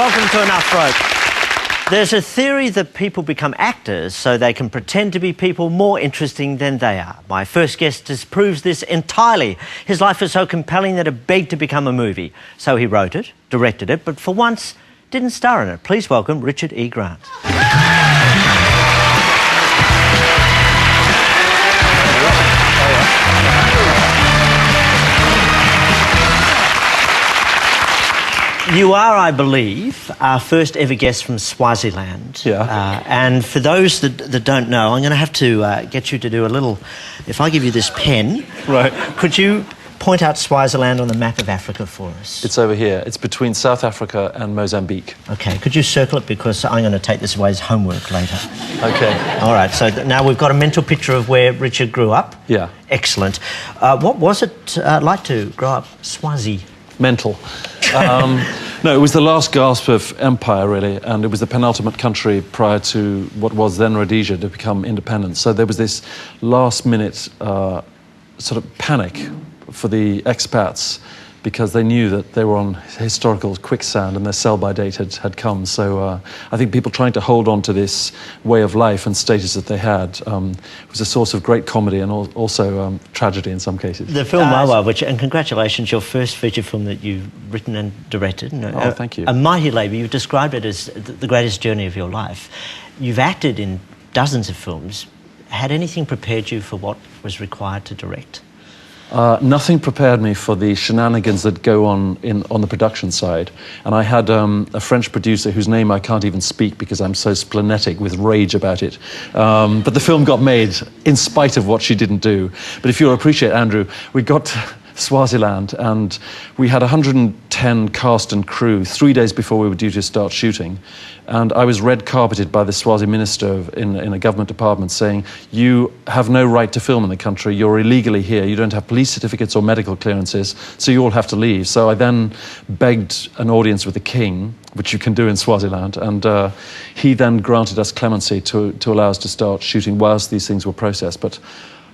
Welcome to Enough Rope. There's a theory that people become actors so they can pretend to be people more interesting than they are. My first guest disproves this entirely. His life was so compelling that it begged to become a movie. So he wrote it, directed it, but for once didn't star in it. Please welcome Richard E. Grant. You are, I believe, our first ever guest from Swaziland. Yeah. And for those that don't know, I'm going to have to get you to do a little... If I give you this pen... Right. Could you point out Swaziland on the map of Africa for us? It's over here. It's between South Africa and Mozambique. OK. Could you circle it? Because I'm going to take this away as homework later. OK. All right. So now we've got a mental picture of where Richard grew up. Yeah. Excellent. What was it like to grow up Swazi? Mental. No, it was the last gasp of empire, really, and it was the penultimate country prior to what was then Rhodesia to become independent. So there was this last-minute sort of panic for the expats because they knew that they were on historical quicksand and their sell-by date had come. So I think people trying to hold on to this way of life and status that they had was a source of great comedy and also tragedy in some cases. The film Wawa, and congratulations, your first feature film that you've written and directed. Oh, thank you. A mighty labour. You've described it as the greatest journey of your life. You've acted in dozens of films. Had anything prepared you for what was required to direct? Nothing prepared me for the shenanigans that go on the production side. And I had a French producer whose name I can't even speak because I'm so splenetic with rage about it. But the film got made in spite of what she didn't do. But if you'll appreciate, Andrew, we got to Swaziland and we had 110 cast and crew 3 days before we were due to start shooting. And I was red carpeted by the Swazi minister in a government department saying, you have no right to film in the country, you're illegally here, you don't have police certificates or medical clearances, so you all have to leave. So I then begged an audience with the king, which you can do in Swaziland, and he then granted us clemency to allow us to start shooting whilst these things were processed. But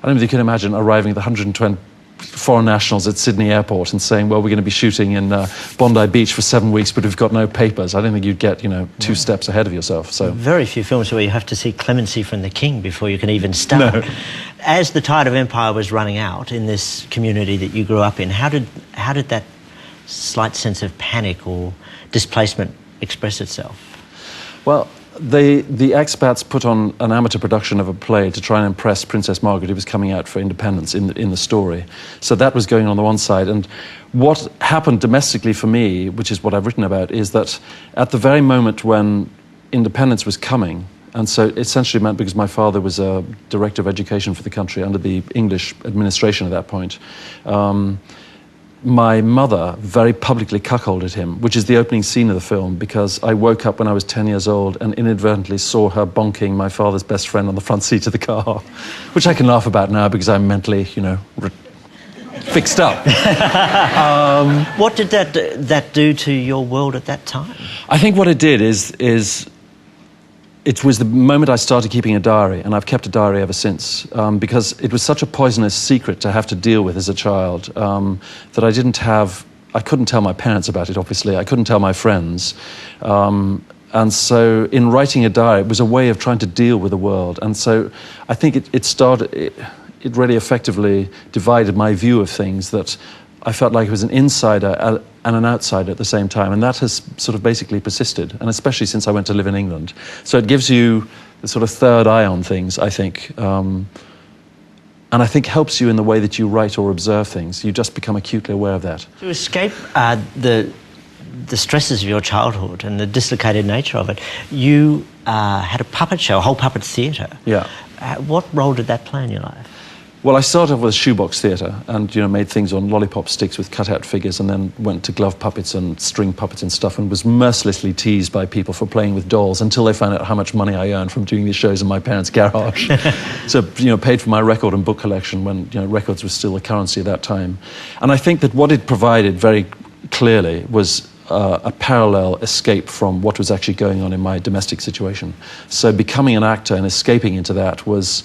I don't know if you can imagine arriving at the 120 foreign nationals at Sydney Airport and saying, well, we're going to be shooting in Bondi Beach for 7 weeks, but we've got no papers. I don't think you'd get, two steps ahead of yourself. So very few films where you have to seek clemency from the king before you can even start. No. As the tide of empire was running out in this community that you grew up in, how did that slight sense of panic or displacement express itself? Well, the expats put on an amateur production of a play to try and impress Princess Margaret, who was coming out for independence in the story. So that was going on the one side. And what happened domestically for me, which is what I've written about, is that at the very moment when independence was coming, and so essentially meant because my father was a director of education for the country under the English administration at that point, my mother very publicly cuckolded him, which is the opening scene of the film, because I woke up when I was 10 years old and inadvertently saw her bonking my father's best friend on the front seat of the car, which I can laugh about now because I'm mentally, fixed up. What did that do to your world at that time? I think what it did is it was the moment I started keeping a diary, and I've kept a diary ever since, because it was such a poisonous secret to have to deal with as a child that I couldn't tell my parents about it, obviously. I couldn't tell my friends. And so in writing a diary, it was a way of trying to deal with the world. And so I think it really effectively divided my view of things, that I felt like it was an insider and an outsider at the same time, and that has sort of basically persisted, and especially since I went to live in England. So it gives you the sort of third eye on things, I think, and I think helps you in the way that you write or observe things. You just become acutely aware of that. To escape the stresses of your childhood and the dislocated nature of it, you had a puppet show, a whole puppet theatre. Yeah. What role did that play in your life? Well, I started off with shoebox theatre and, made things on lollipop sticks with cut-out figures, and then went to glove puppets and string puppets and stuff, and was mercilessly teased by people for playing with dolls until they found out how much money I earned from doing these shows in my parents' garage. So, paid for my record and book collection when, records were still a currency at that time. And I think that what it provided very clearly was a parallel escape from what was actually going on in my domestic situation. So becoming an actor and escaping into that was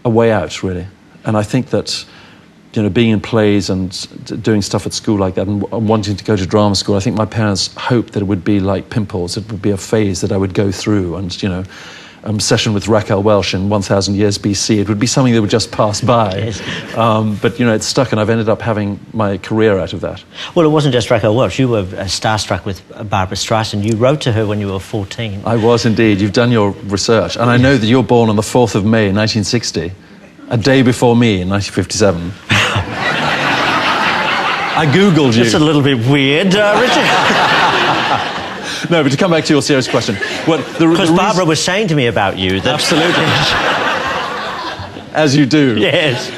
a way out, really. And I think that being in plays and doing stuff at school like that, and wanting to go to drama school, I think my parents hoped that it would be like pimples. It would be a phase that I would go through, and session with Raquel Welch in 1000 years BC. It would be something that would just pass by. Yes. But it's stuck, and I've ended up having my career out of that. Well, it wasn't just Raquel Welch. You were starstruck with Barbra Streisand. You wrote to her when you were 14. I was indeed. You've done your research, and I know that you're born on the 4th of May 1960, a day before me in 1957. I googled you. It's a little bit weird, Richard. No, but to come back to your serious question, because Barbara was saying to me about you that... Absolutely. As you do. Yes.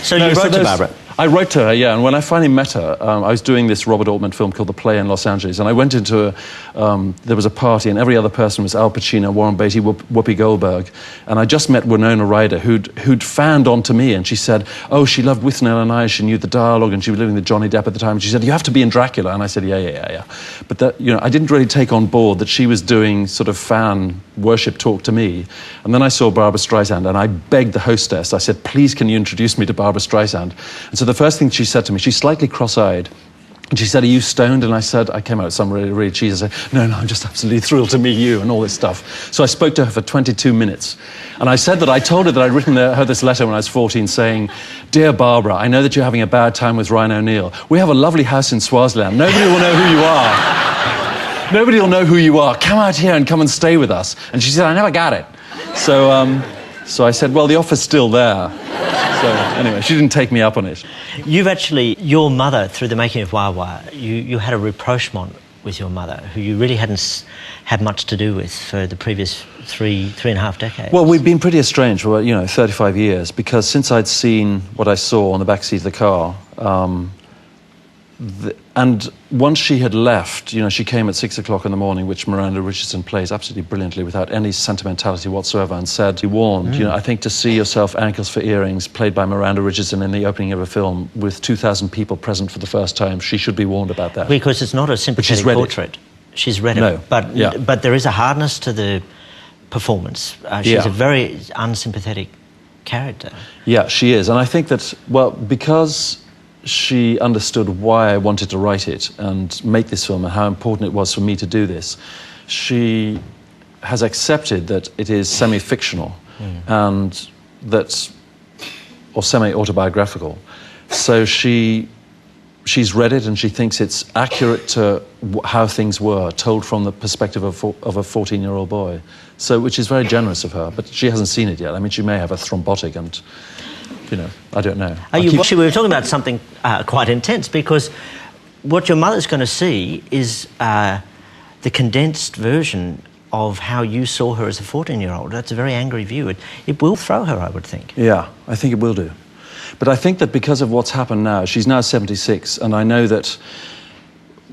So you wrote to Barbara? I wrote to her, yeah, and when I finally met her, I was doing this Robert Altman film called The Play in Los Angeles, and I went into there was a party, and every other person was Al Pacino, Warren Beatty, Whoopi Goldberg, and I just met Winona Ryder, who'd fanned onto me, and she said, oh, she loved Withnell and I, she knew the dialogue, and she was living with Johnny Depp at the time, and she said, you have to be in Dracula, and I said, yeah. But that, I didn't really take on board that she was doing sort of fan worship talk to me, and then I saw Barbra Streisand, and I begged the hostess, I said, please can you introduce me to Barbra Streisand? And so the first thing she said to me, she's slightly cross-eyed, and she said, are you stoned? And I came out with some really, really cheesy, I said, no, I'm just absolutely thrilled to meet you, and all this stuff. So I spoke to her for 22 minutes, and I said that I told her that I'd written her this letter when I was 14 saying, dear Barbara, I know that you're having a bad time with Ryan O'Neill. We have a lovely house in Swaziland. Nobody will know who you are. Nobody will know who you are. Come out here and come and stay with us. And she said, I never got it. So I said, well, the offer's still there. So anyway, she didn't take me up on it. You've actually, your mother, through the making of Wah-Wah, you had a rapprochement with your mother, who you really hadn't had much to do with for the previous three and a half decades. Well, we've been pretty estranged for, 35 years, because since I'd seen what I saw on the backseat of the car, and once she had left, she came at 6 o'clock in the morning, which Miranda Richardson plays absolutely brilliantly without any sentimentality whatsoever, and said, you warned, I think to see yourself Ankles for Earrings, played by Miranda Richardson in the opening of a film with 2,000 people present for the first time, she should be warned about that. Because it's not a sympathetic portrait. She's read it. No. But there is a hardness to the performance. She's a very unsympathetic character. Yeah, she is. And I think that, because she understood why I wanted to write it and make this film and how important it was for me to do this, she has accepted that it is semi-fictional and or semi-autobiographical. So she's read it and she thinks it's accurate to how things were, told from the perspective of a 14-year-old boy. So, which is very generous of her, but she hasn't seen it yet. I mean, she may have a thrombotic and... I don't know. We were talking about something quite intense, because what your mother's going to see is the condensed version of how you saw her as a 14-year-old. That's a very angry view. It will throw her, I would think. Yeah, I think it will do. But I think that because of what's happened now, she's now 76, and I know that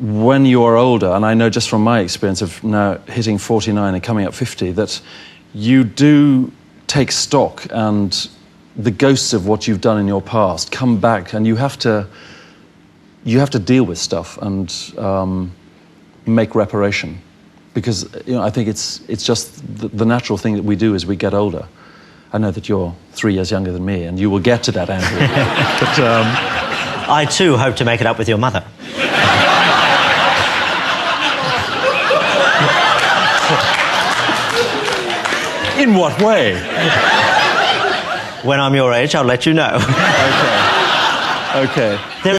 when you are older, and I know just from my experience of now hitting 49 and coming up 50, that you do take stock, and the ghosts of what you've done in your past come back, and you have to deal with stuff and make reparation, because I think it's just the natural thing that we do as we get older. I know that you're 3 years younger than me, and you will get to that, Andrew. But I too hope to make it up with your mother. in what way? When I'm your age, I'll let you know. Okay.